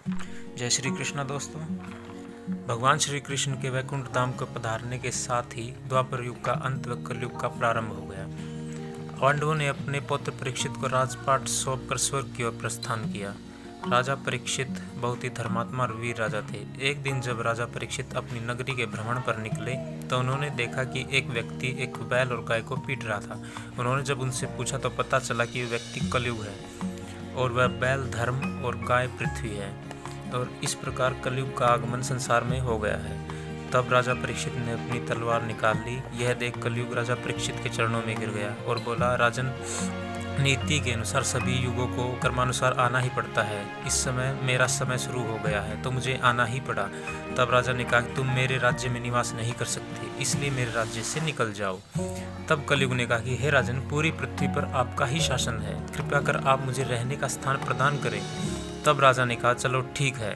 जय श्री कृष्ण दोस्तों। भगवान श्री कृष्ण के वैकुंठ धाम को पधारने के साथ ही द्वापर युग का अंत व कलयुग का प्रारंभ हो गया। पांडवों ने अपने पुत्र परीक्षित को राजपाट सौंपकर स्वर्ग की ओर प्रस्थान किया। राजा परीक्षित बहुत ही धर्मात्मा और वीर राजा थे। एक दिन जब राजा परीक्षित अपनी नगरी के भ्रमण पर निकले तो उन्होंने देखा कि एक व्यक्ति एक बैल और गाय को पीट रहा था। उन्होंने जब उनसे पूछा तो पता चला कि वह व्यक्ति कलयुग है और वह बैल धर्म और गाय पृथ्वी है, और इस प्रकार कलयुग का आगमन संसार में हो गया है। तब राजा परीक्षित ने अपनी तलवार निकाल ली। यह देख कलयुग राजा परीक्षित के चरणों में गिर गया और बोला, राजन, नीति के अनुसार सभी युगों को कर्मानुसार आना ही पड़ता है। इस समय मेरा समय शुरू हो गया है तो मुझे आना ही पड़ा। तब राजा ने कहा, तुम मेरे राज्य में निवास नहीं कर सकते, इसलिए मेरे राज्य से निकल जाओ। तब कलयुग ने कहा कि हे राजन, पूरी पृथ्वी पर आपका ही शासन है, कृपया कर आप मुझे रहने का स्थान प्रदान करें। तब राजा ने कहा, चलो ठीक है,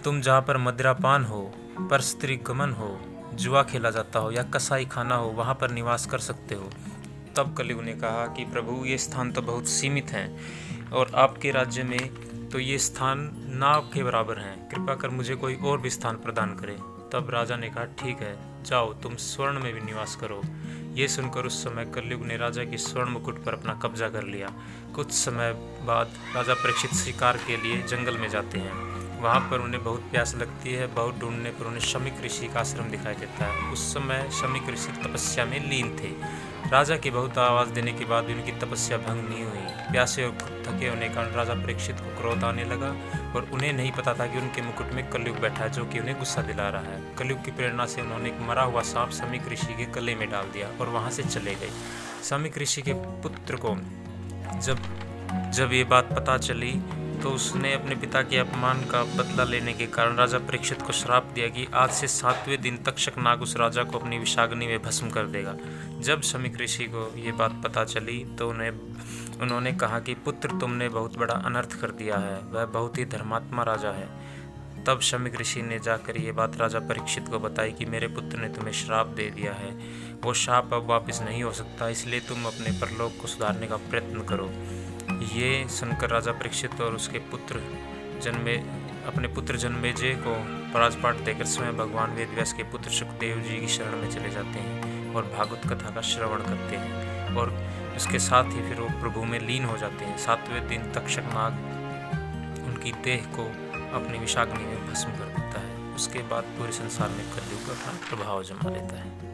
तुम जहाँ पर मदिरापान हो, पर स्त्री गमन हो, जुआ खेला जाता हो या कसाई खाना हो, वहाँ पर निवास कर सकते हो। तब कलयुग ने कहा कि प्रभु, ये स्थान तो बहुत सीमित हैं और आपके राज्य में तो ये स्थान नाव के बराबर हैं, कृपया कर मुझे कोई और भी स्थान प्रदान करें। तब राजा ने कहा, ठीक है, जाओ, तुम स्वर्ण में भी निवास करो। ये सुनकर उस समय कलयुग ने राजा के स्वर्ण मुकुट पर अपना कब्जा कर लिया। कुछ समय बाद राजा परीक्षित शिकार के लिए जंगल में जाते हैं। वहाँ पर उन्हें बहुत प्यास लगती है। बहुत ढूंढने पर उन्हें शमीक ऋषि का आश्रम दिखाई देता है। उस समय शमीक ऋषि तपस्या में लीन थे। राजा की बहुत आवाज़ देने के बाद भी उनकी तपस्या भंग नहीं हुई। प्यासे और थके होने के कारण राजा परीक्षित को क्रोध आने लगा और उन्हें नहीं पता था कि उनके मुकुट में कलयुग बैठा है, जो कि उन्हें गुस्सा दिला रहा है। कलयुग की प्रेरणा से उन्होंने एक मरा हुआ सांप शमीक ऋषि के गले में डाल दिया और वहाँ से चले गए। शमीक ऋषि के पुत्र को जब ये बात पता चली तो उसने अपने पिता के अपमान का बदला लेने के कारण राजा परीक्षित को श्राप दिया कि आज से 7वें दिन तक्षक नाग उस राजा को अपनी विषाग्नि में भस्म कर देगा। जब शमीक ऋषि को ये बात पता चली तो उन्होंने कहा कि पुत्र, तुमने बहुत बड़ा अनर्थ कर दिया है, वह बहुत ही धर्मात्मा राजा है। तब शमीक ऋषि ने जाकर ये बात राजा परीक्षित को बताई कि मेरे पुत्र ने तुम्हें श्राप दे दिया है, वो श्राप अब वापस नहीं हो सकता, इसलिए तुम अपने परलोक को सुधारने का प्रयत्न करो। ये सुनकर राजा परीक्षित और उसके अपने पुत्र जन्मेजय को राजपाट देकर स्वयं भगवान वेदव्यास के पुत्र सुखदेव जी की शरण में चले जाते हैं और भागवत कथा का श्रवण करते हैं, और उसके साथ ही फिर वो प्रभु में लीन हो जाते हैं। 7वें दिन तक्षक नाग उनकी देह को अपनी विषाग्नि में भस्म कर देता है। उसके बाद पूरे संसार में कलयुग अपना प्रभाव जमा लेता है।